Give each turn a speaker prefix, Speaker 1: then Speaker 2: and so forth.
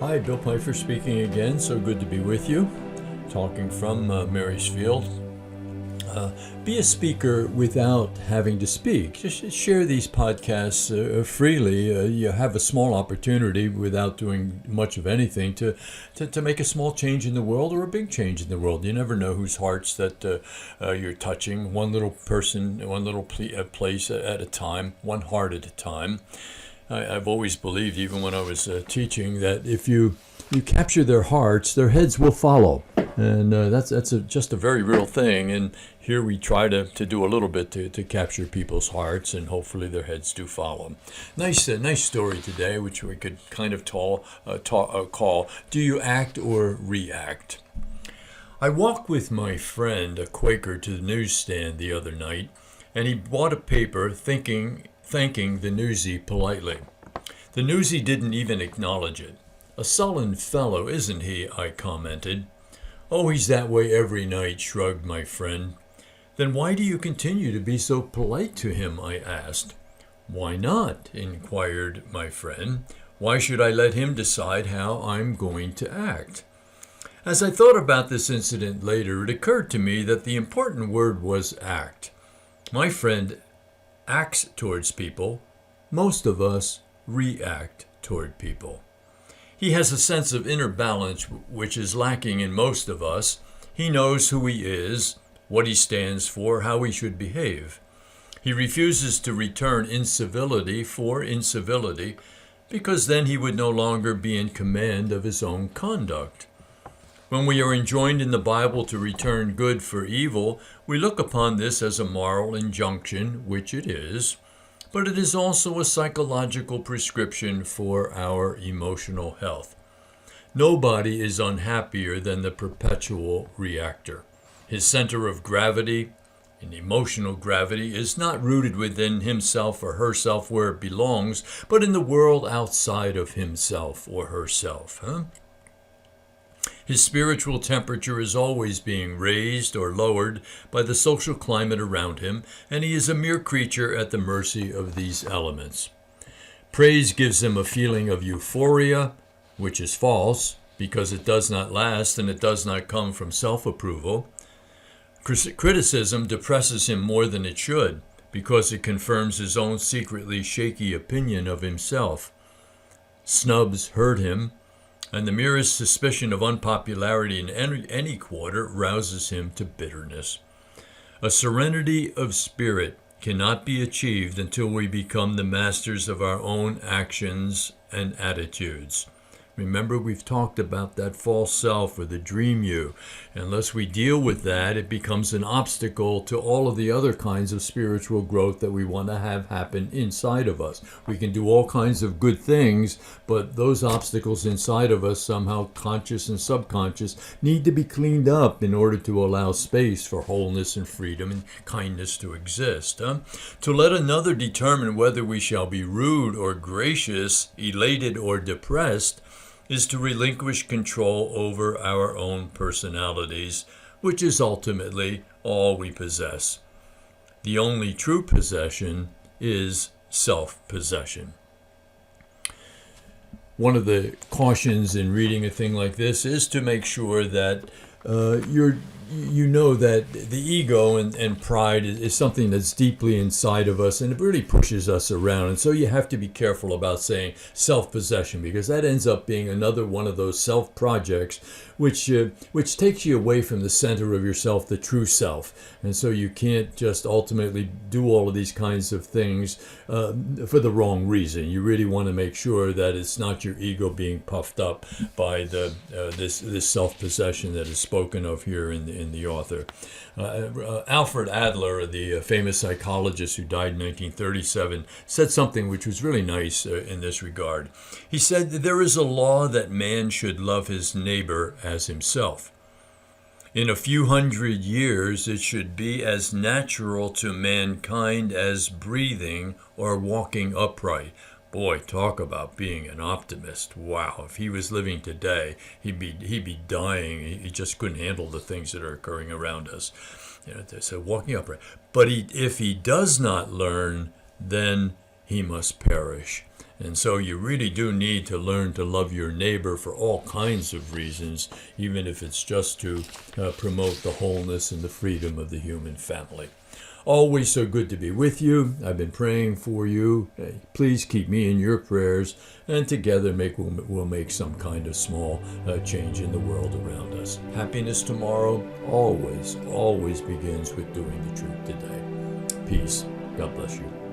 Speaker 1: Hi, Bill Pfeiffer speaking again. So good to be with you. Talking from Marysfield. Be a speaker without having to speak. Just share these podcasts freely. You have a small opportunity without doing much of anything to make a small change in the world or a big change in the world. You never know whose hearts that you're touching. One little person, one little place at a time, one heart at a time. I've always believed, even when I was teaching, that if you capture their hearts, their heads will follow. And that's just a very real thing. And here we try to do a little bit to capture people's hearts, and hopefully their heads do follow. Nice story today, which we could kind of call, Do You Act or React? I walked with my friend, a Quaker, to the newsstand the other night, and he bought a paper thanking the newsie politely. The newsie didn't even acknowledge it. "A sullen fellow, isn't he?" I commented. "Oh, he's that way every night," shrugged my friend. "Then why do you continue to be so polite to him?" I asked. "Why not?" inquired my friend. "Why should I let him decide how I'm going to act?" As I thought about this incident later, it occurred to me that the important word was act. My friend acts towards people. Most of us react toward people. He has a sense of inner balance which is lacking in most of us. He knows who he is, what he stands for, how he should behave. He refuses to return incivility for incivility, because then he would no longer be in command of his own conduct. When we are enjoined in the Bible to return good for evil, we look upon this as a moral injunction, which it is, but it is also a psychological prescription for our emotional health. Nobody is unhappier than the perpetual reactor. His center of gravity, and emotional gravity, is not rooted within himself or herself where it belongs, but in the world outside of himself or herself. His spiritual temperature is always being raised or lowered by the social climate around him, and he is a mere creature at the mercy of these elements. Praise gives him a feeling of euphoria, which is false, because it does not last and it does not come from self-approval. Criticism depresses him more than it should, because it confirms his own secretly shaky opinion of himself. Snubs hurt him, and the merest suspicion of unpopularity in any quarter rouses him to bitterness. A serenity of spirit cannot be achieved until we become the masters of our own actions and attitudes. Remember, we've talked about that false self or the dream you. Unless we deal with that, it becomes an obstacle to all of the other kinds of spiritual growth that we want to have happen inside of us. We can do all kinds of good things, but those obstacles inside of us, somehow conscious and subconscious, need to be cleaned up in order to allow space for wholeness and freedom and kindness to exist. To let another determine whether we shall be rude or gracious, elated or depressed, is to relinquish control over our own personalities, which is ultimately all we possess. The only true possession is self-possession. One of the cautions in reading a thing like this is to make sure that you know that the ego and pride is something that's deeply inside of us, and it really pushes us around. And so you have to be careful about saying self-possession, because that ends up being another one of those self-projects which takes you away from the center of yourself, the true self. And so you can't just ultimately do all of these kinds of things for the wrong reason. You really want to make sure that it's not your ego being puffed up by this self-possession that is spoken of here in the author. Alfred Adler, the famous psychologist who died in 1937, said something which was really nice in this regard. He said that there is a law that man should love his neighbor as himself. In a few hundred years, it should be as natural to mankind as breathing or walking upright. Boy, talk about being an optimist. Wow, if he was living today, he'd be dying. He just couldn't handle the things that are occurring around us. So walking upright. But if he does not learn, then he must perish. And so you really do need to learn to love your neighbor for all kinds of reasons, even if it's just to promote the wholeness and the freedom of the human family. Always so good to be with you. I've been praying for you. Please keep me in your prayers, and together we'll make some kind of small change in the world around us. Happiness tomorrow always begins with doing the truth today. Peace. God bless you.